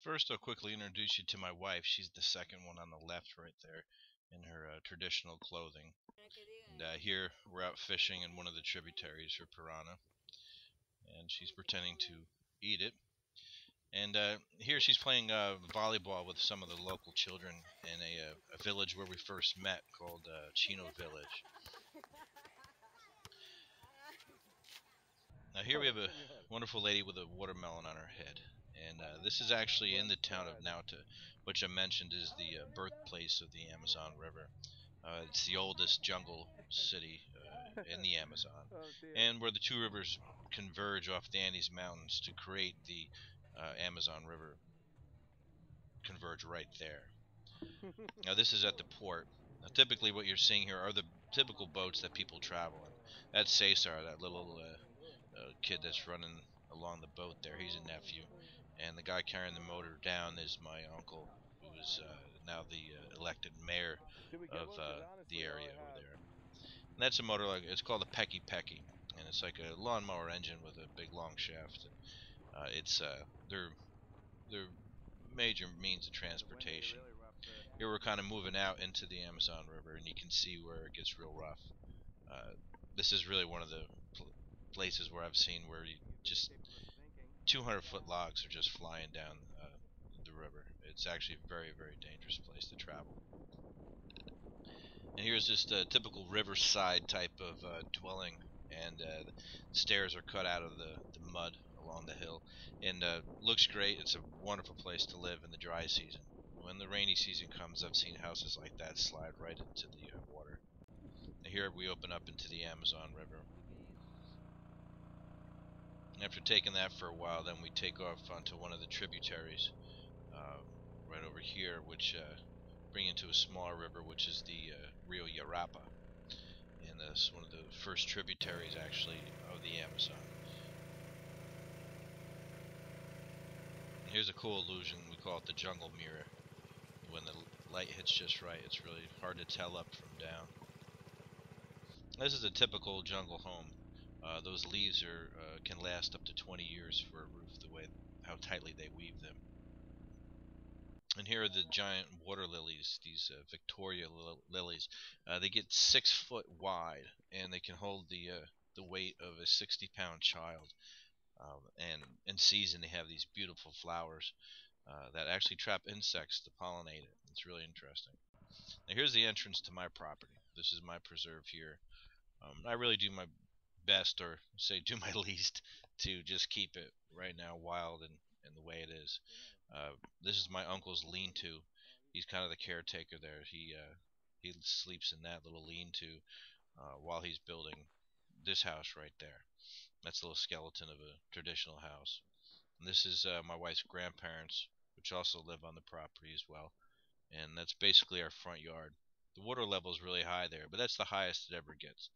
First, I'll quickly introduce you to my wife. She's the second one on the left right there in her traditional clothing. And here we're out fishing in one of the tributaries for piranha. And she's pretending to eat it. And here she's playing volleyball with some of the local children in a village where we first met called Chino Village. Now here we have a wonderful lady with a watermelon on her head. And this is actually in the town of Nauta, which I mentioned is the birthplace of the Amazon River. It's the oldest jungle city in the Amazon, and where the two rivers converge off the Andes Mountains to create the Amazon River, converge right there. Now this is at the port. Now, typically what you're seeing here are the typical boats that people travel in. That's Cesar, that little kid that's running along the boat there. He's a nephew, and the guy carrying the motor down is my uncle, who is now the elected mayor of the area over there. And that's a motor, like it's called a Pecky Pecky, and it's like a lawnmower engine with a big long shaft. And it's their major means of transportation. Here we're kind of moving out into the Amazon River, and you can see where it gets real rough. Uh, this is really one of the places where I've seen where you just 200-foot logs are just flying down the river. It's actually a very, very dangerous place to travel. And here's just a typical riverside type of dwelling, and the stairs are cut out of the mud along the hill, and looks great. It's a wonderful place to live in the dry season. When the rainy season comes, I've seen houses like that slide right into the water. And here we open up into the Amazon River. After taking that for a while, then we take off onto one of the tributaries right over here, which bring into a smaller river, which is the Rio Yarapa, and that's one of the first tributaries actually of the Amazon. And here's a cool illusion, we call it the jungle mirror. When the light hits just right, it's really hard to tell up from down. This is a typical jungle home. Those leaves can last up to 20 years for a roof, the way how tightly they weave them. And here are the giant water lilies, these Victoria lilies. They get 6 foot wide, and they can hold the weight of a 60-pound child. And in season, they have these beautiful flowers that actually trap insects to pollinate it. It's really interesting. Now here's the entrance to my property. This is my preserve here. I really do my best, or say do my least, to just keep it right now wild and the way it is. This is my uncle's lean-to. He's kind of the caretaker there. He sleeps in that little lean-to while he's building this house right there. That's a little skeleton of a traditional house. And this is my wife's grandparents, which also live on the property as well. And that's basically our front yard. The water level is really high there, but that's the highest it ever gets.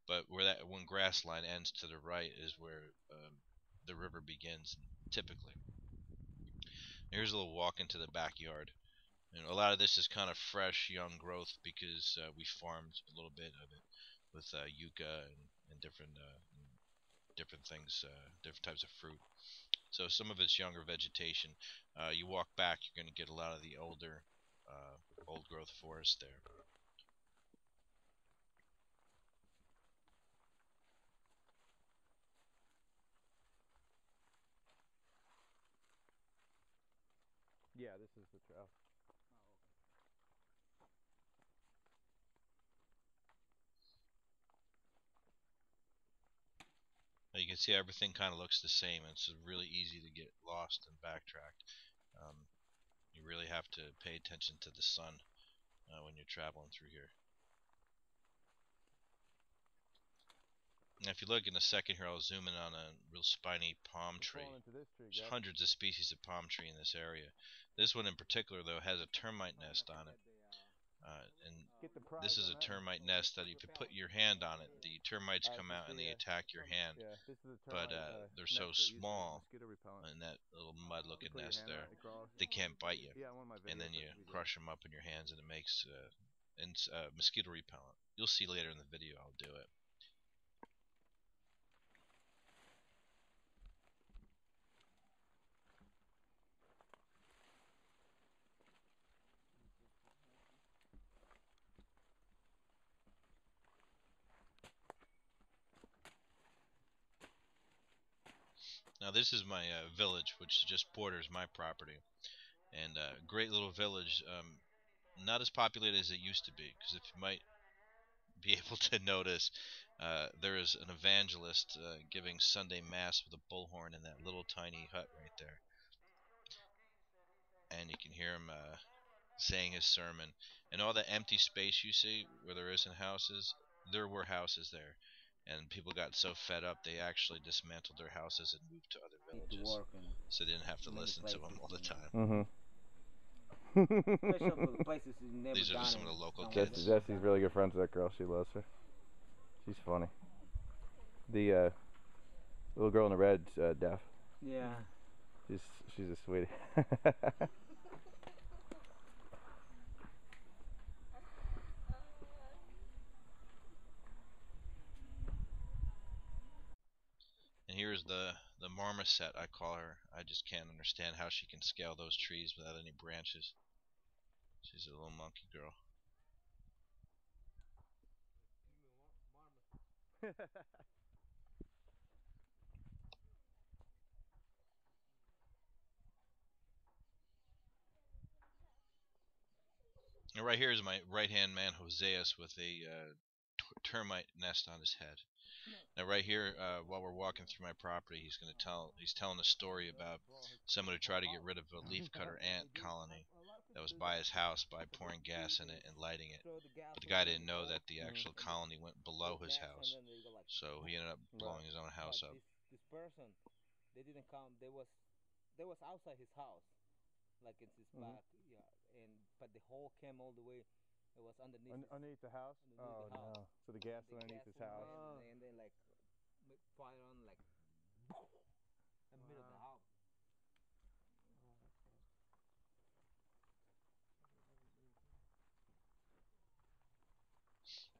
But where that one grass line ends to the right is where the river begins, typically. Here's a little walk into the backyard. And a lot of this is kind of fresh, young growth because we farmed a little bit of it with yucca and different things, different types of fruit. So some of it's younger vegetation. You walk back, you're going to get a lot of the older, old growth forest there. Yeah, this is the trail. Now you can see everything kind of looks the same. It's really easy to get lost and backtracked. You really have to pay attention to the sun when you're traveling through here. Now if you look in a second here, I'll zoom in on a real spiny palm tree. There's hundreds of species of palm tree in this area. This one in particular, though, has a termite nest on it. And this is a termite nest that if you put your hand on it, the termites come out and they attack your hand. But they're so small in that little mud-looking nest there, they can't bite you. And then you crush them up in your hands, and it makes mosquito repellent. You'll see later in the video I'll do it. Now this is my village, which just borders my property, and great little village. Not as populated as it used to be, because if you might be able to notice, there is an evangelist giving Sunday Mass with a bullhorn in that little tiny hut right there, and you can hear him saying his sermon. And all that empty space you see where there isn't houses, there were houses there. And people got so fed up they actually dismantled their houses and moved to other villages, so they didn't have to listen to him all the time. Places you've never These are done some of in the local somewhere kids. Jesse's really good friends with that girl. She loves her. She's funny. The little girl in the red's deaf. Yeah. She's a sweetie. And here's the marmoset, I call her. I just can't understand how she can scale those trees without any branches. She's a little monkey girl. And right here is my right-hand man, Hoseas, with a termite nest on his head. Now, right here, while we're walking through my property, he's telling a story about someone who tried to get rid of a leafcutter ant colony that was by his house by pouring gas in it and lighting it. But the guy didn't know that the actual colony went below his house, so he ended up blowing his own house up. This person, they didn't come. They was outside his house, like it's his back. Yeah, but the hole came all the way. It was underneath. Underneath the house? Underneath the house. No. So the gas The underneath gas his house. and then like fire on like in the middle of the house.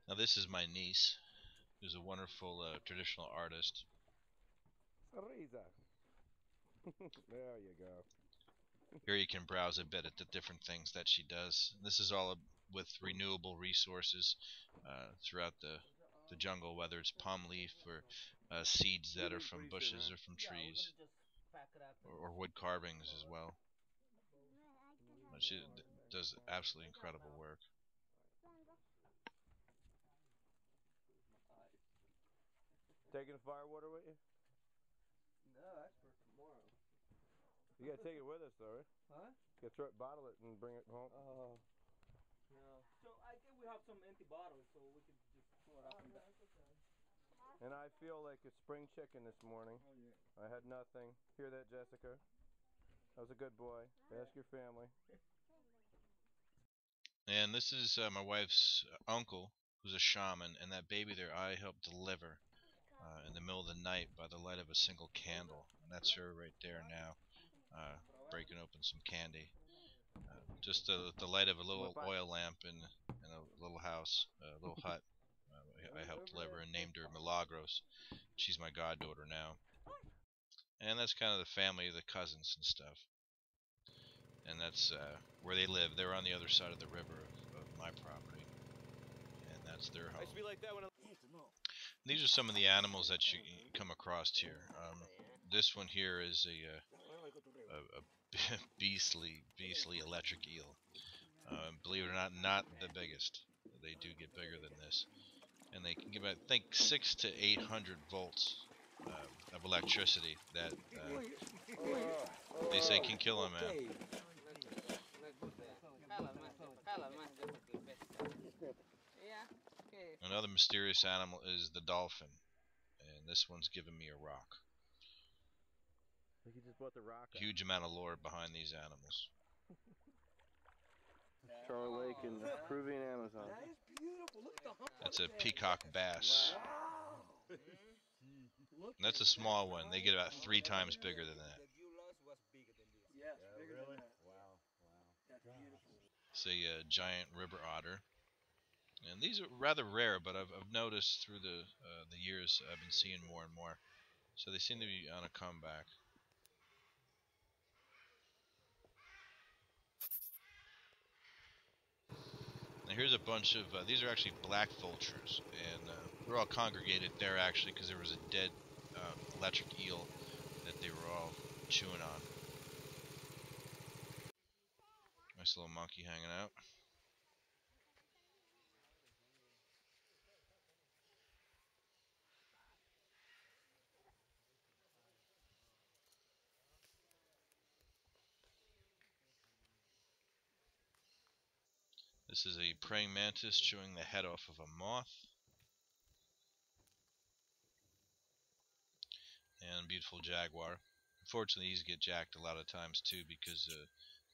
Now, this is my niece, who's a wonderful traditional artist. Reza. There you go. Here you can browse a bit at the different things that she does. This is all with renewable resources throughout the jungle, whether it's palm leaf or seeds that are from bushes or from trees, or wood carvings as well. She does absolutely incredible work. Taking the fire water with you? No, that's for tomorrow. You gotta take it with us though, right? Huh? You gotta bottle it and bring it home. Oh. No. So I think we have some empty bottles, so we could just fill it up in that. And I feel like a spring chicken this morning. Oh yeah. I had nothing. Hear that, Jessica? I was a good boy. Ask your family. And this is my wife's uncle, who's a shaman, and that baby there I helped deliver in the middle of the night by the light of a single candle. And that's her right there now, breaking open some candy. Just the light of a little oil lamp in a little house, a little hut. I helped deliver and named her Milagros. She's my goddaughter now. And that's kind of the family, the cousins and stuff. And that's where they live. They're on the other side of the river of my property, and that's their home. These are some of the animals that you come across here. This one here is a beastly electric eel. Believe it or not the biggest. They do get bigger than this, and they can give, I think, 600 to 800 volts of electricity that they say can kill a man. Another mysterious animal is the dolphin, and this one's giving me a rock. I think you just bought the rock. Huge amount of lore behind these animals. Charlie Lake in the Peruvian Amazon. That's a peacock bass. And that's a small one. They get about 3 times bigger than that. Yes, bigger than that. Wow. That's beautiful. It's a giant river otter. And these are rather rare, but I've noticed through the years I've been seeing more and more. So they seem to be on a comeback. Now here's a bunch of, these are actually black vultures, and they're all congregated there actually because there was a dead electric eel that they were all chewing on. Nice little monkey hanging out. This is a praying mantis chewing the head off of a moth. And a beautiful jaguar. Unfortunately, these get jacked a lot of times too because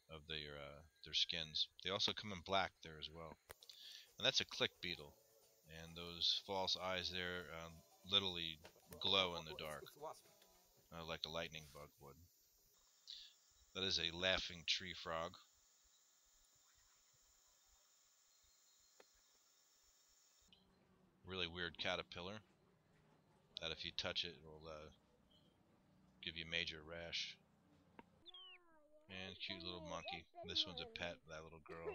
of their skins. They also come in black there as well. And that's a click beetle. And those false eyes there literally glow in the dark, like a lightning bug would. That is a laughing tree frog. Really weird caterpillar that if you touch it, it will give you a major rash. And cute little monkey. This one's a pet, that little girl.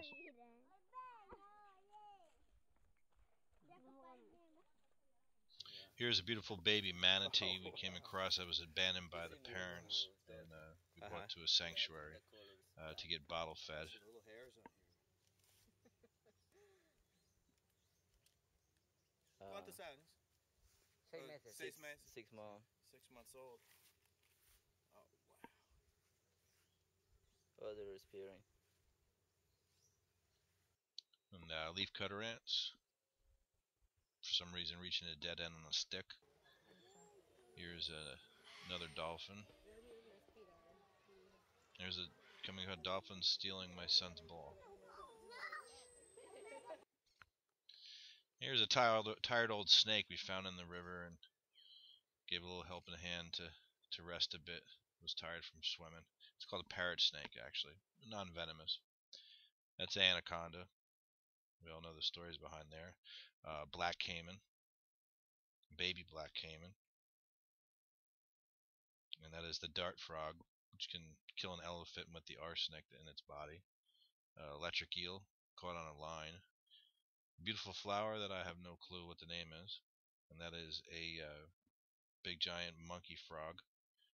Here's a beautiful baby manatee we came across that was abandoned by the parents, and we brought to a sanctuary to get bottle fed. ¿Cuántos años? 6 meses. 6 meses. 6 months. 6 months old. Oh, wow. Oh, they're respiring. And leafcutter ants. For some reason, reaching a dead end on a stick. Here's another dolphin. There's a coming out dolphin stealing my son's ball. Here's a tired old snake we found in the river and gave a little helping hand to rest a bit. Was tired from swimming. It's called a parrot snake, actually, non-venomous. That's anaconda. We all know the stories behind there. Black caiman, baby black caiman, and that is the dart frog, which can kill an elephant with the arsenic in its body. Electric eel, caught on a line. Beautiful flower that I have no clue what the name is, and that is a big giant monkey frog.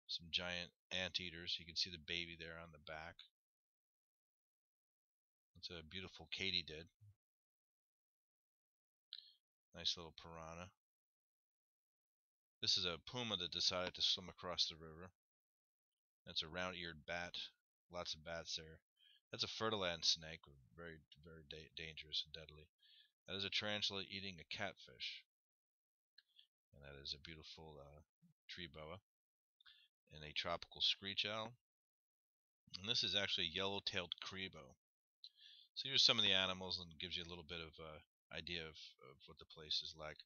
Some giant anteaters. You can see the baby there on the back. That's a beautiful katydid. Nice little piranha. This is a puma that decided to swim across the river. That's a round-eared bat. Lots of bats there. That's a fertiland snake, very, very dangerous and deadly. That is a tarantula eating a catfish. And that is a beautiful tree boa. And a tropical screech owl. And this is actually a yellow-tailed cribo. So here's some of the animals and gives you a little bit of idea of what the place is like.